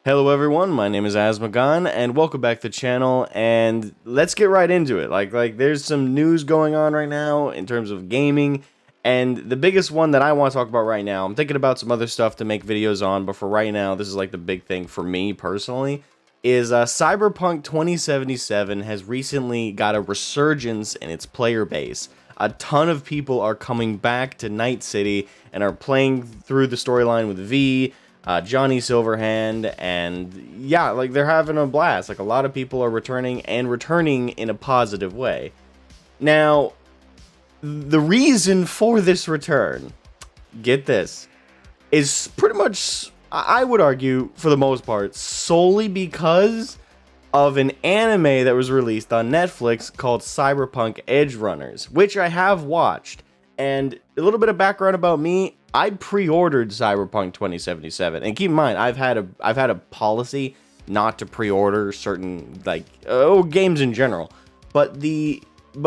Hello everyone, my name is Asmogan, and welcome back to the channel, and let's get right into it. Like there's some news going on right now in terms of gaming, and the biggest one that I want to talk about right now, I'm thinking about some other stuff to make videos on, but for right now, this is like the big thing for me personally, is Cyberpunk 2077 has recently got a resurgence in its player base. A ton of people are coming back to Night City and are playing through the storyline with V, Johnny Silverhand, and yeah, like they're having a blast. Like a lot of people are returning and returning in a positive way. Now, the reason for this return, get this, is pretty much, I would argue, for the most part, solely because of an anime that was released on Netflix called Cyberpunk Edgerunners, which I have watched. And a little bit of background about me, I pre-ordered Cyberpunk 2077, and keep in mind, I've had a policy not to pre-order certain games in general. But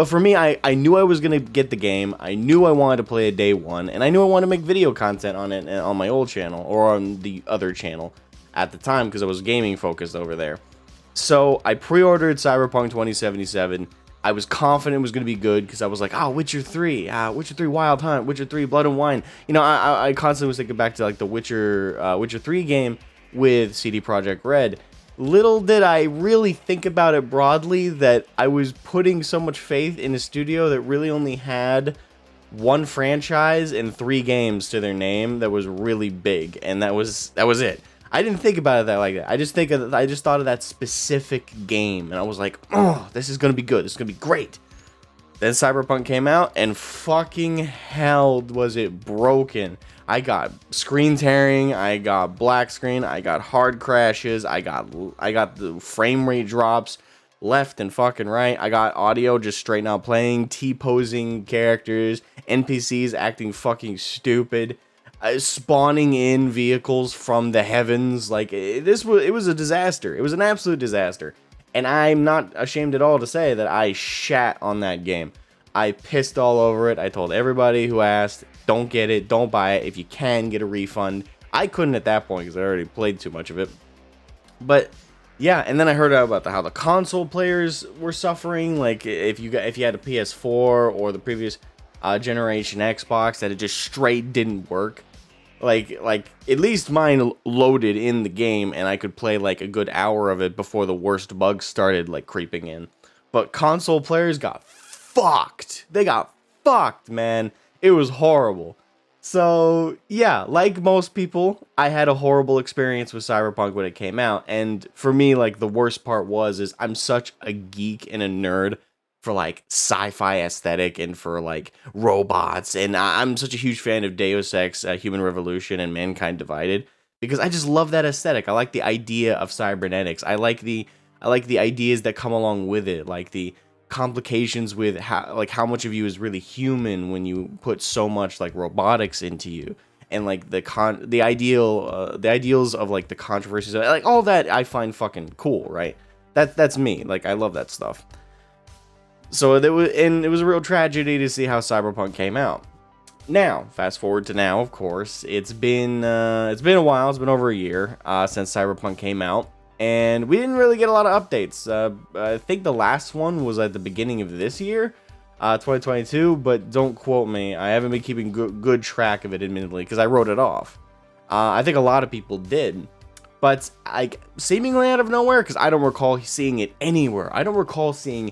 for me, I knew I was gonna get the game. I knew I wanted to play it day one, and I knew I wanted to make video content on it on my old channel or on the other channel at the time because I was gaming focused over there. So I pre-ordered Cyberpunk 2077. I was confident it was going to be good because I was like, oh, Witcher 3, Witcher 3 Wild Hunt, Witcher 3 Blood and Wine. You know, I constantly was thinking back to like the Witcher 3 game with CD Projekt Red. Little did I really think about it broadly that I was putting so much faith in a studio that really only had one franchise and 3 games to their name that was really big, and that was it. I didn't think about it like that. I just thought of that specific game, and I was like, oh, this is gonna be good. This is gonna be great. Then Cyberpunk came out, and fucking hell was it broken. I got screen tearing, I got black screen, I got hard crashes, I got the frame rate drops left and fucking right. I got audio just straight out playing, T-posing characters, NPCs acting fucking stupid. Spawning in vehicles from the heavens, like it was a disaster. It was an absolute disaster, and I'm not ashamed at all to say that I shat on that game. I pissed all over it. I told everybody who asked, don't get it, don't buy it. If you can, get a refund. I couldn't at that point because I already played too much of it. But yeah, and then I heard about how the console players were suffering. Like if you had a PS4 or the previous generation Xbox, that it just straight didn't work. Like at least mine loaded in the game and I could play like a good hour of it before the worst bugs started like creeping in. But console players got fucked. They got fucked, man. It was horrible. So yeah, like most people, I had a horrible experience with Cyberpunk when it came out. And for me, like the worst part is I'm such a geek and a nerd for like sci-fi aesthetic and for like robots, and I'm such a huge fan of Deus Ex, Human Revolution, and Mankind Divided because I just love that aesthetic. I like the idea of cybernetics. I like the ideas that come along with it, like the complications with how much of you is really human when you put so much like robotics into you, and like the ideals of like the controversies, like all that I find fucking cool, right? That's me. Like I love that stuff. So it was a real tragedy to see how Cyberpunk came out. Now, fast forward to now, of course, it's been a while. It's been over a year since Cyberpunk came out, and we didn't really get a lot of updates. I think the last one was at the beginning of this year, 2022. But don't quote me. I haven't been keeping good track of it, admittedly, because I wrote it off. I think a lot of people did, but like seemingly out of nowhere, because I don't recall seeing it anywhere. I don't recall seeing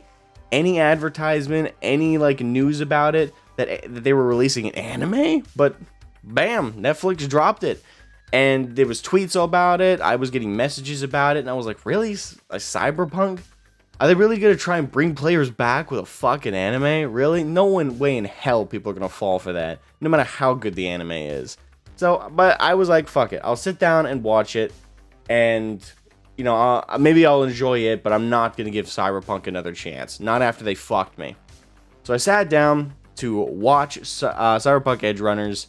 any advertisement, any like news about it that they were releasing an anime, but bam, Netflix dropped it, and there was tweets about it. I was getting messages about it, and I was like, really, a Cyberpunk? Are they really gonna try and bring players back with a fucking anime? Really? No way in hell people are gonna fall for that, no matter how good the anime is. So, but I was like, fuck it, I'll sit down and watch it, and you know, maybe I'll enjoy it, but I'm not going to give Cyberpunk another chance. Not after they fucked me. So I sat down to watch Cyberpunk Edgerunners,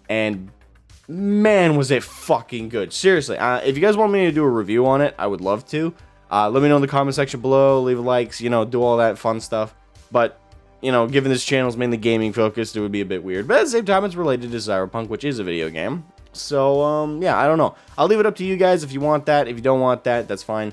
and man, was it fucking good. Seriously, if you guys want me to do a review on it, I would love to. Let me know in the comment section below, leave likes, you know, do all that fun stuff. But, you know, given this channel is mainly gaming focused, it would be a bit weird. But at the same time, it's related to Cyberpunk, which is a video game. So, yeah, I don't know. I'll leave it up to you guys if you want that. If you don't want that, that's fine.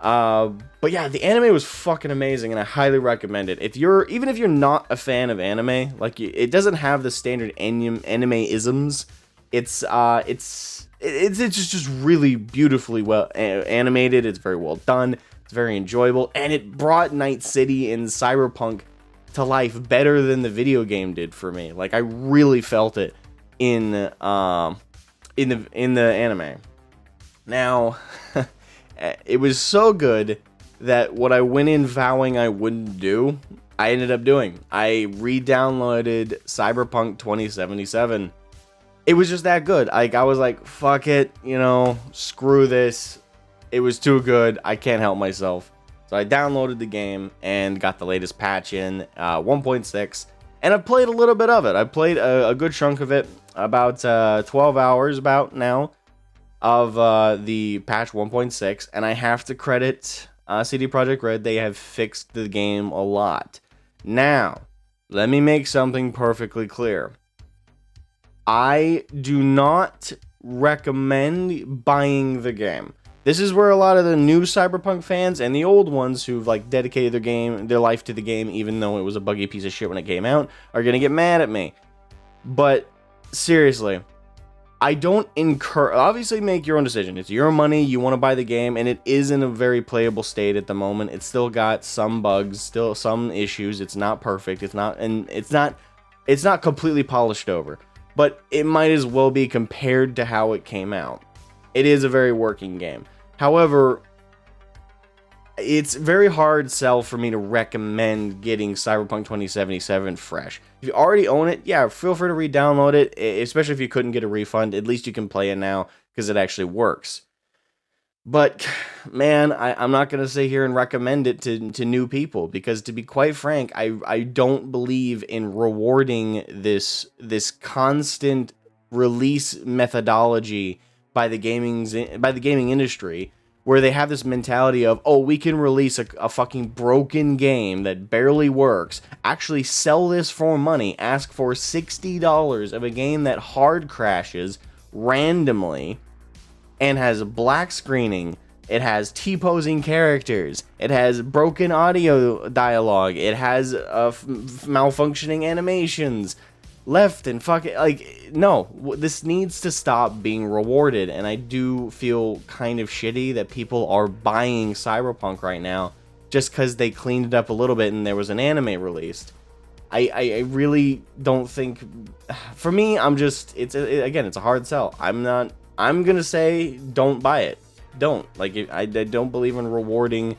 But yeah, the anime was fucking amazing, and I highly recommend it. Even if you're not a fan of anime, like, it doesn't have the standard anime-isms. It's just really beautifully well animated. It's very well done. It's very enjoyable, and it brought Night City and Cyberpunk to life better than the video game did for me. Like, I really felt it in the anime. Now, it was so good that what I went in vowing I wouldn't do, I ended up doing. I re-downloaded Cyberpunk 2077. It was just that good. Like, I was like, fuck it, screw this. It was too good. I can't help myself. So I downloaded the game and got the latest patch in 1.6. And I played a little bit of it. I played a good chunk of it, about 12 hours about now, of the patch 1.6. And I have to credit CD Projekt Red. They have fixed the game a lot. Now, let me make something perfectly clear. I do not recommend buying the game. This is where a lot of the new Cyberpunk fans and the old ones who've like dedicated their life to the game, even though it was a buggy piece of shit when it came out, are gonna get mad at me. But seriously, I don't obviously make your own decision. It's your money, you want to buy the game, and it is in a very playable state at the moment. It's still got some bugs, still some issues. It's not perfect. It's not completely polished over. But it might as well be compared to how it came out. It is a very working game. However, it's very hard sell for me to recommend getting Cyberpunk 2077 fresh. If you already own it, yeah, feel free to re-download it, especially if you couldn't get a refund. At least you can play it now because it actually works. But, man, I'm not going to sit here and recommend it to new people because, to be quite frank, I don't believe in rewarding this constant release methodology by the gaming industry, where they have this mentality of, oh, we can release a fucking broken game that barely works, actually sell this for money, ask for $60 of a game that hard crashes randomly, and has black screening, it has T-posing characters, it has broken audio dialogue, it has malfunctioning animations, left and fucking, like, no, this needs to stop being rewarded, and I do feel kind of shitty that people are buying Cyberpunk right now just because they cleaned it up a little bit and there was an anime released. I really don't think, for me, it's a hard sell. I'm gonna say don't buy it. Don't. Like, I don't believe in rewarding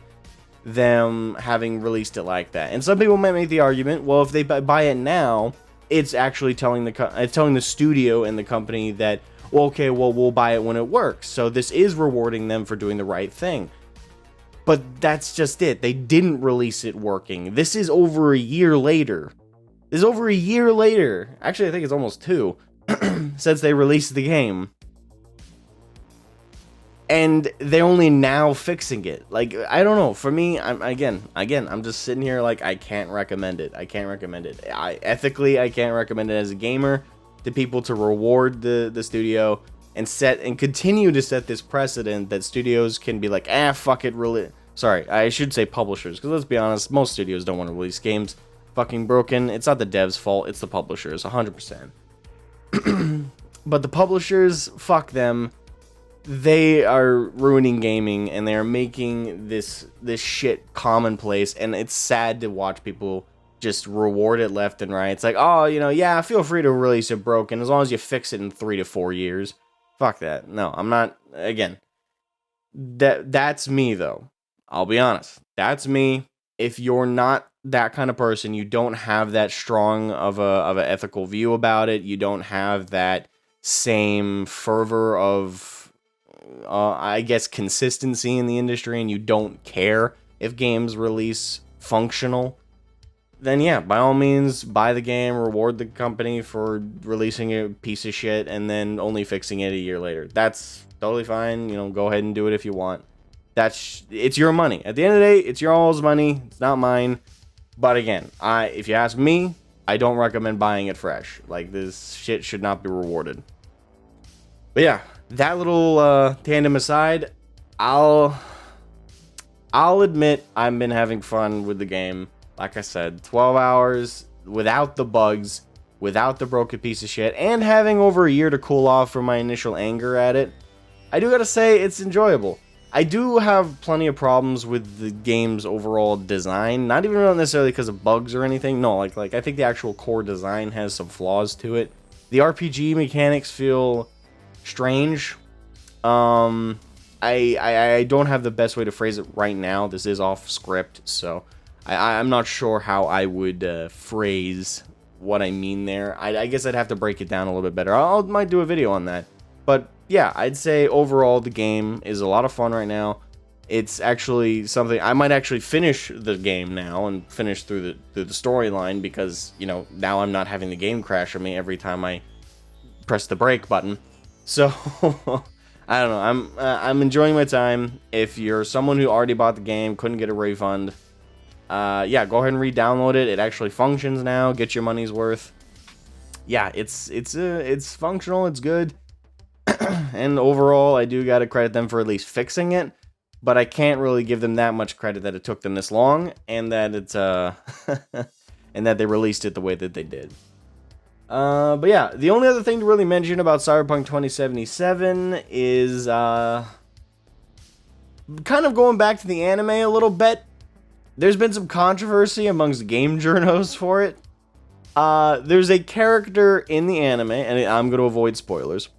them having released it like that. And some people might make the argument, well, if they buy it now, it's actually telling the studio and the company that, well, okay, well, we'll buy it when it works. So this is rewarding them for doing the right thing. But that's just it. They didn't release it working. This is over a year later. Actually, I think it's almost 2 since they released the game. And they're only now fixing it. Like, I don't know. For me, I'm just sitting here like, I can't recommend it. Ethically, I can't recommend it as a gamer to people to reward the studio and continue to set this precedent that studios can be like, fuck it, really. Sorry, I should say publishers, because let's be honest, most studios don't want to release games fucking broken. It's not the devs' fault, it's the publishers, 100%. But the publishers, fuck them. They are ruining gaming, and they are making this shit commonplace, and it's sad to watch people just reward it left and right. It's like, oh, yeah, feel free to release it broken as long as you fix it in 3 to 4 years. Fuck that. No, I'm not. Again, that's me though. I'll be honest. That's me. If you're not that kind of person, you don't have that strong of an ethical view about it. You don't have that same fervor of I guess consistency in the industry, and you don't care if games release functional, then yeah, by all means, buy the game, reward the company for releasing a piece of shit and then only fixing it a year later. That's totally fine. Go ahead and do it if you want. It's your money. At the end of the day, it's your all's money. It's not mine. But again, if you ask me, I don't recommend buying it fresh. Like, this shit should not be rewarded. But yeah, that little tandem aside, I'll admit I've been having fun with the game. Like I said, 12 hours without the bugs, without the broken piece of shit, and having over a year to cool off from my initial anger at it. I do gotta say, it's enjoyable. I do have plenty of problems with the game's overall design, not even necessarily because of bugs or anything. No, like I think the actual core design has some flaws to it. The RPG mechanics feel strange. I don't have the best way to phrase it right now. This is off script, so I'm not sure how I would phrase what I mean there. I guess I'd have to break it down a little bit better. I might do a video on that. But yeah, I'd say overall the game is a lot of fun right now. It's actually something I might actually finish the game now and finish through the storyline, because, you know, now I'm not having the game crash on me every time I press the break button. So I don't know. I'm enjoying my time. If you're someone who already bought the game, couldn't get a refund, yeah, go ahead and re-download it. It actually functions now. Get your money's worth. Yeah, it's functional. It's good. And overall, I do gotta credit them for at least fixing it, but I can't really give them that much credit that it took them this long, and that it's and that they released it the way that they did. But yeah, the only other thing to really mention about Cyberpunk 2077 is kind of going back to the anime a little bit. There's been some controversy amongst game journos for it. There's a character in the anime, and I'm going to avoid spoilers,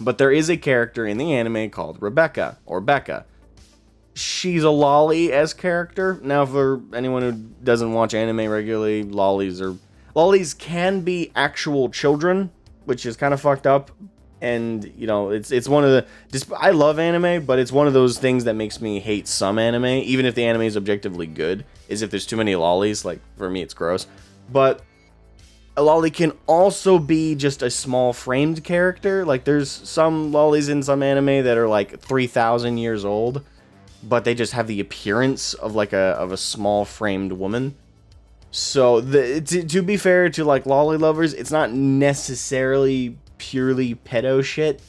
but there is a character in the anime called Rebecca, or Becca. She's a lolly-esque character. Now, for anyone who doesn't watch anime regularly, lollies can be actual children, which is kind of fucked up. And, you know, it's one of the... I love anime, but it's one of those things that makes me hate some anime, even if the anime is objectively good, is if there's too many lollies. Like, for me, it's gross. But a lolly can also be just a small framed character. Like, there's some lollies in some anime that are like 3,000 years old, but they just have the appearance of like a small framed woman. So to be fair to like lolly lovers, it's not necessarily purely pedo shit.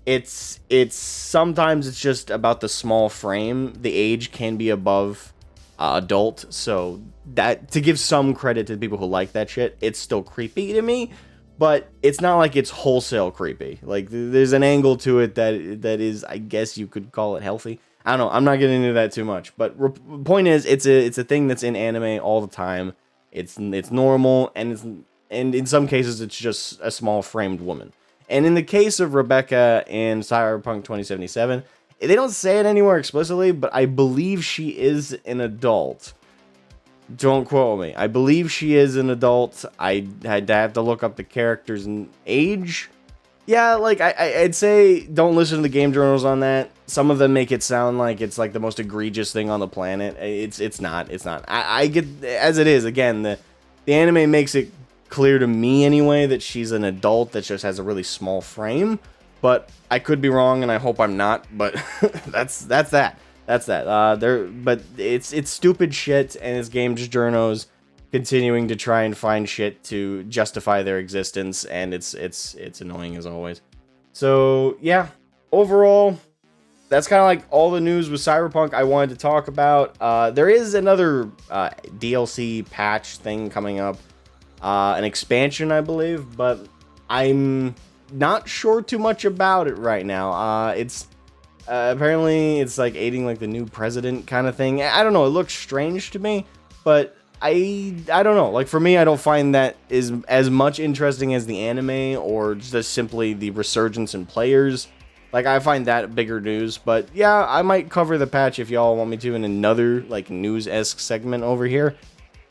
It's sometimes it's just about the small frame. The age can be above adult, so that, to give some credit to the people who like that shit, it's still creepy to me, but it's not like it's wholesale creepy. Like, there's an angle to it that is, I guess you could call it, healthy. I don't know. I'm not getting into that too much, but point is, it's a thing that's in anime all the time. It's normal, and in some cases it's just a small framed woman. And in the case of Rebecca in Cyberpunk 2077, they don't say it anywhere explicitly, but I believe she is an adult. Don't quote me. I believe she is an adult. I had to have to look up the character's age. Yeah, like, I'd say don't listen to the game journals on that. Some of them make it sound like it's like the most egregious thing on the planet. It's not. I get, as it is, again, the anime makes it clear to me anyway that she's an adult that just has a really small frame. But I could be wrong, and I hope I'm not. But that's that. But it's stupid shit, and it's game journos continuing to try and find shit to justify their existence, and it's annoying as always. So yeah, overall, that's kind of like all the news with Cyberpunk I wanted to talk about. There is another DLC patch thing coming up, an expansion, I believe, but I'm not sure too much about it right now. It's apparently it's like aiding like the new president kind of thing. I don't know. It looks strange to me, but I don't know. Like, for me, I don't find that is as much interesting as the anime or just simply the resurgence in players. Like, I find that bigger news. But yeah, I might cover the patch if y'all want me to in another like news-esque segment over here.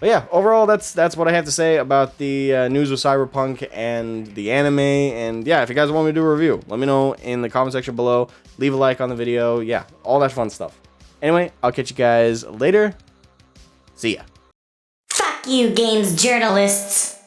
But yeah, overall, that's what I have to say about the news with Cyberpunk and the anime. And yeah, if you guys want me to do a review, let me know in the comment section below. Leave a like on the video. Yeah, all that fun stuff. Anyway, I'll catch you guys later. See ya. Fuck you, games journalists!